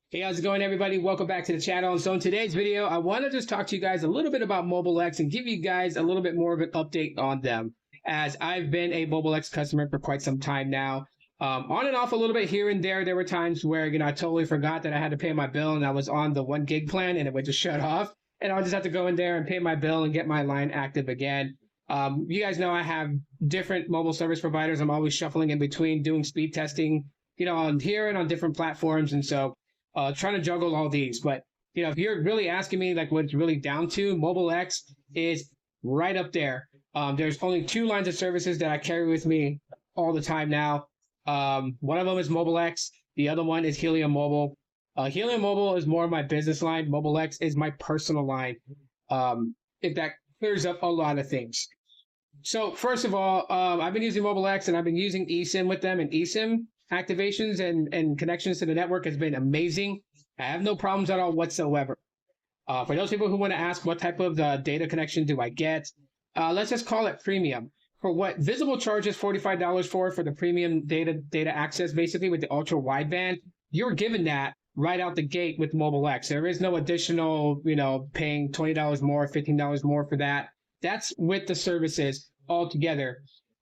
Hey, how's it going, everybody? Welcome back to the channel. And so in today's video, I want to just talk to you guys a little bit about MobileX and give you guys a little bit more of an update on them, as I've been a MobileX customer for quite some time now. On and off a little bit here and there. There were times where, I totally forgot that I had to pay my bill and I was on the 1 gig plan and it would just shut off. And I'll just have to go in there and pay my bill and get my line active again. You guys know I have different mobile service providers. I'm always shuffling in between doing speed testing, on here and on different platforms. And so trying to juggle all these. But if you're really asking me like what it's really down to, Mobile X is right up there. There's only 2 lines of services that I carry with me all the time now. One of them is Mobile X. The other one is Helium Mobile. Helium Mobile is more of my business line. Mobile X is my personal line. If that clears up a lot of things. So first of all, I've been using Mobile X and I've been using eSIM with them, and eSIM activations and connections to the network has been amazing. I have no problems at all whatsoever. For those people who want to ask what type of data connection do I get, let's just call it premium. For what Visible charges $45 for the premium data access, basically with the ultra wideband, you're given that right out the gate with Mobile X. There is no additional, paying $20 more, $15 more for that. That's with the services altogether.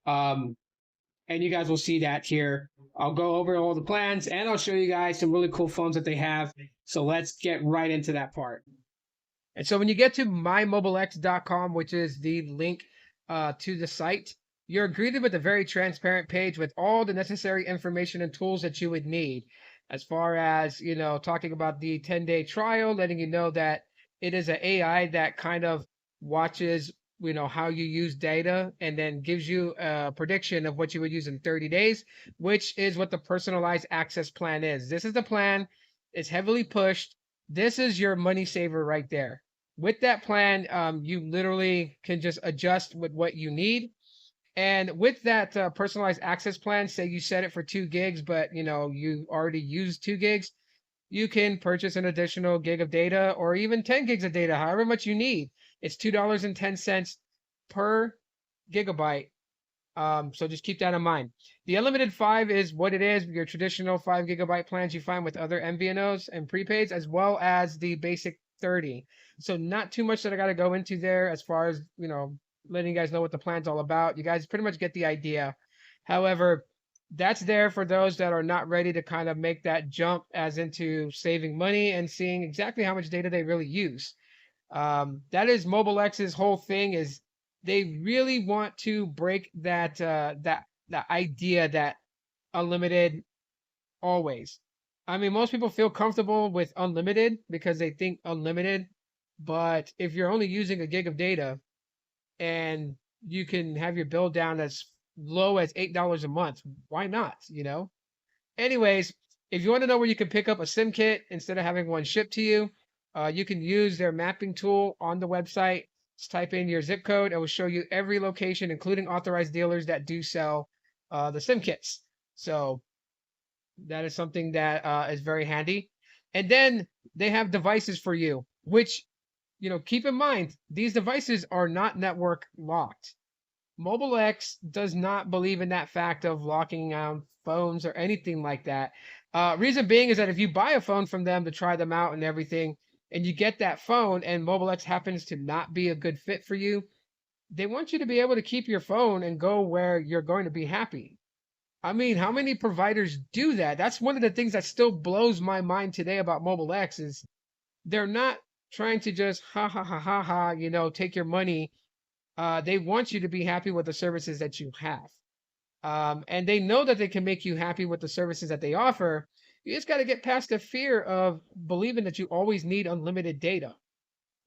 And you guys will see that here. I'll go over all the plans and I'll show you guys some really cool phones that they have. So let's get right into that part. And so when you get to mymobilex.com, which is the link to the site, you're greeted with a very transparent page with all the necessary information and tools that you would need. As far as, talking about the 10-day trial, letting you know that it is an AI that kind of watches how you use data and then gives you a prediction of what you would use in 30 days, which is what the personalized access plan is. This is the plan. It's heavily pushed. This is your money saver right there. With that plan, you literally can just adjust with what you need. And with that personalized access plan, say you set it for 2 gigs, but you already used 2 gigs, you can purchase an additional gig of data or even 10 gigs of data, however much you need. It's $2.10 per gigabyte. So just keep that in mind. The unlimited 5 is what it is, your traditional 5 gigabyte plans you find with other MVNOs and prepaids, as well as the basic 30. So not too much that I got to go into there as far as, letting you guys know what the plan's all about. You guys pretty much get the idea. However, that's there for those that are not ready to kind of make that jump as into saving money and seeing exactly how much data they really use. That is Mobile X's whole thing, is they really want to break that idea that unlimited always. I mean, most people feel comfortable with unlimited because they think unlimited, but if you're only using a gig of data and you can have your bill down as low as $8 a month, why not? Anyways, if you want to know where you can pick up a SIM kit instead of having one shipped to you, you can use their mapping tool on the website. Just type in your zip code. It will show you every location, including authorized dealers that do sell the SIM kits. So that is something that is very handy. And then they have devices for you, which, keep in mind, these devices are not network locked. Mobile X does not believe in that fact of locking down phones or anything like that. Reason being is that if you buy a phone from them to try them out and everything, and you get that phone and Mobile X happens to not be a good fit for you, they want you to be able to keep your phone and go where you're going to be happy. I mean, how many providers do that? That's one of the things that still blows my mind today about Mobile X is they're not trying to just take your money. They want you to be happy with the services that you have. And they know that they can make you happy with the services that they offer. You just got to get past the fear of believing that you always need unlimited data.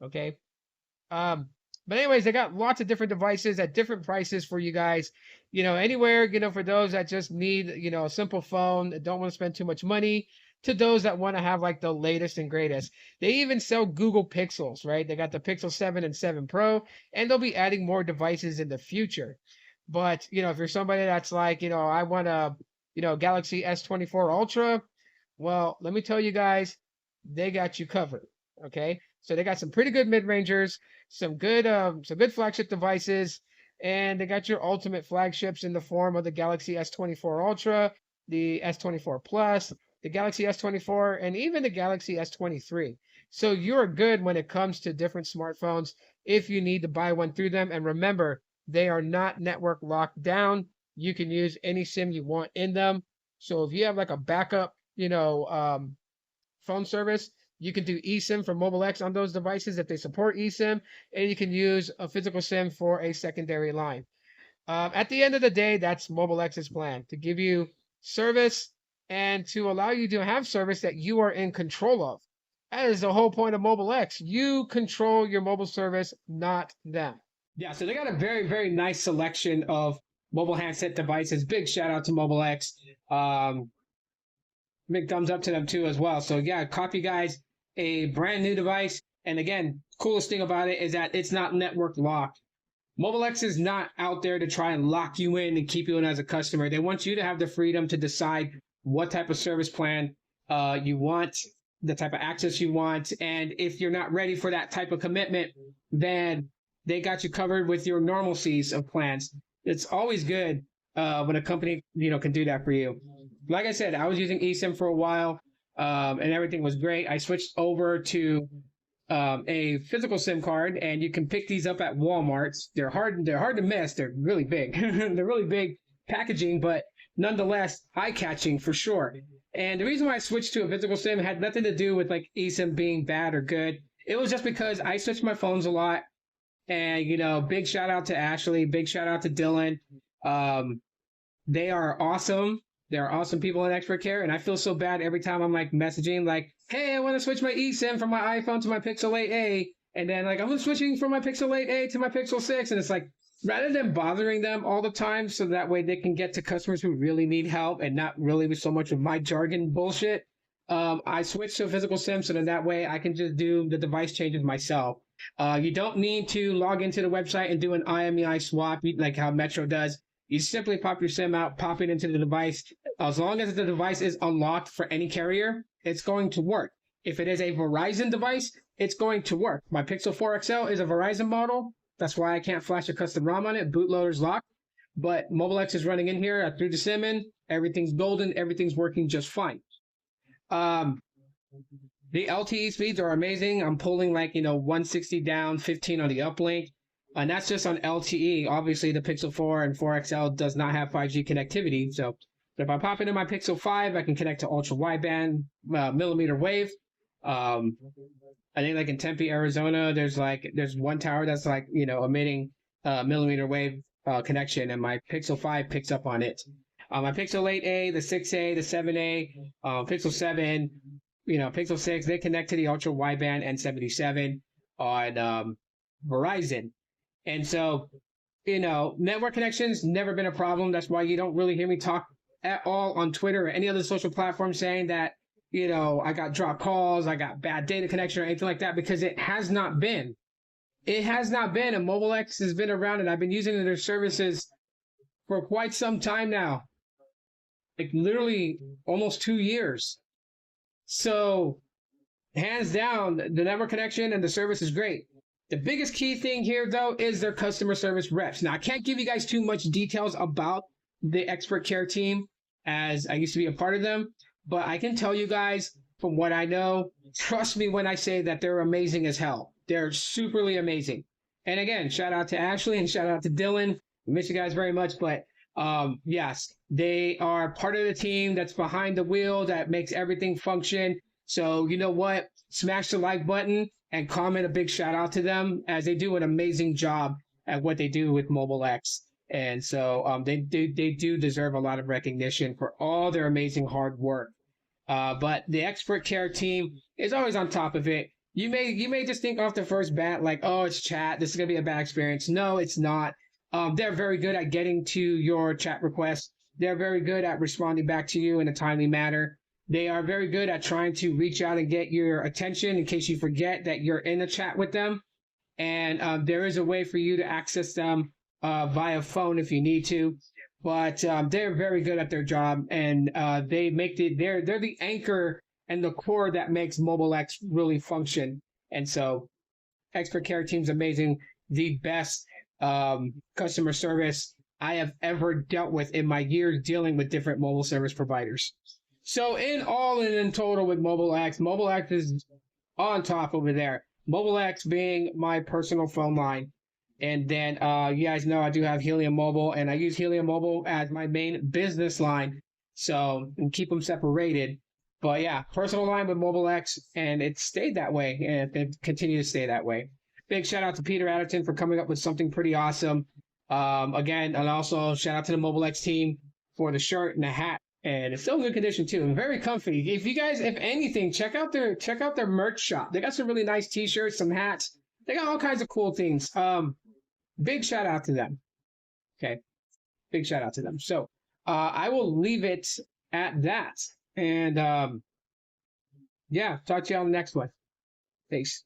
Okay. But anyways, they got lots of different devices at different prices for you guys. Anywhere, for those that just need, a simple phone, that don't want to spend too much money, to those that want to have like the latest and greatest. They even sell Google Pixels, right? They got the Pixel 7 and 7 Pro, and they'll be adding more devices in the future. But, if you're somebody that's like, I want a, Galaxy S24 Ultra, well, let me tell you guys, they got you covered. Okay. So they got some pretty good mid-rangers, some good flagship devices, and they got your ultimate flagships in the form of the Galaxy S24 Ultra, the S24 Plus, the Galaxy S24, and even the Galaxy S23. So you're good when it comes to different smartphones if you need to buy one through them. And remember, they are not network locked down. You can use any SIM you want in them. So if you have like a backup, phone service, you can do eSIM for Mobile X on those devices if they support eSIM, and you can use a physical SIM for a secondary line. At the end of the day, that's Mobile X's plan to give you service and to allow you to have service that you are in control of. That is the whole point of Mobile X. You control your mobile service, not them. Yeah, so they got a very, very nice selection of mobile handset devices. Big shout out to Mobile X. Big thumbs up to them too as well. So yeah, copy guys a brand new device. And again, coolest thing about it is that it's not network locked. Mobile X is not out there to try and lock you in and keep you in as a customer. They want you to have the freedom to decide what type of service plan you want, the type of access you want. And if you're not ready for that type of commitment, then they got you covered with your normalcies of plans. It's always good when a company, can do that for you. Like I said, I was using eSIM for a while, and everything was great. I switched over to a physical SIM card, and you can pick these up at Walmart. They're hard to miss. They're really big. They're really big packaging, but nonetheless eye-catching for sure. And the reason why I switched to a physical SIM had nothing to do with like eSIM being bad or good. It was just because I switched my phones a lot. And big shout out to Ashley, big shout out to Dylan. They are awesome. They're awesome people in expert care, and I feel so bad every time I'm like messaging like, hey, I want to switch my eSIM from my iPhone to my Pixel 8a, and then like I'm switching from my Pixel 8a to my Pixel 6, and it's like, rather than bothering them all the time so that way they can get to customers who really need help and not really so much of my jargon bullshit, I switched to a physical SIM so that way I can just do the device changes myself. You don't need to log into the website and do an IMEI swap like how Metro does. You simply pop your SIM out, pop it into the device. As long as the device is unlocked for any carrier, it's going to work. If it is a Verizon device, it's going to work. My Pixel 4 XL is a Verizon model. That's why I can't flash a custom ROM on it. Bootloader's locked. But Mobile X is running in here. I threw the SIM in. Everything's golden. Everything's working just fine. The LTE speeds are amazing. I'm pulling 160 down, 15 on the uplink. And that's just on LTE. Obviously, the Pixel 4 and 4 XL does not have 5G connectivity. So if I pop into my Pixel 5, I can connect to ultra wideband millimeter wave. I think in Tempe, Arizona, there's one tower that's emitting millimeter wave connection, and my Pixel 5 picks up on it. My Pixel 8a, the 6a, the 7a, Pixel 7, Pixel 6, they connect to the ultra wideband N77 on Verizon. And so, network connections never been a problem. That's why you don't really hear me talk at all on Twitter or any other social platform saying that, I got dropped calls, I got bad data connection or anything like that, because it has not been. It has not been. And Mobile X has been around, and I've been using their services for quite some time now. Like literally almost 2 years. So hands down, the network connection and the service is great. The biggest key thing here, though, is their customer service reps. Now, I can't give you guys too much details about the expert care team, as I used to be a part of them, but I can tell you guys from what I know, trust me when I say that they're amazing as hell. They're superly amazing. And again, shout out to Ashley and shout out to Dylan. I miss you guys very much, but yes, they are part of the team that's behind the wheel that makes everything function. So you know what? Smash the like button and comment a big shout out to them, as they do an amazing job at what they do with Mobile X. And so they do deserve a lot of recognition for all their amazing hard work. But the expert care team is always on top of it. You may just think off the first bat like, oh, it's chat, this is gonna be a bad experience. No, it's not. They're very good at getting to your chat requests. They're very good at responding back to you in a timely manner. They are very good at trying to reach out and get your attention in case you forget that you're in a chat with them. And there is a way for you to access them via phone if you need to. But they're very good at their job, and they're the anchor and the core that makes Mobile X really function. And so expert care team's amazing. The best customer service I have ever dealt with in my years dealing with different mobile service providers. So in all and in total with Mobile X is on top over there. Mobile X being my personal phone line. And then you guys know I do have Helium Mobile, and I use Helium Mobile as my main business line. So and keep them separated. But yeah, personal line with Mobile X, and it stayed that way, and it continue to stay that way. Big shout out to Peter Adderton for coming up with something pretty awesome. Again, and also shout out to the Mobile X team for the shirt and the hat, and it's still in good condition too, and very comfy. If you guys, if anything, check out their merch shop. They got some really nice T-shirts, some hats. They got all kinds of cool things. Big shout out to them. Okay, big shout out to them. So I will leave it at that, and yeah, talk to you on the next one. Thanks.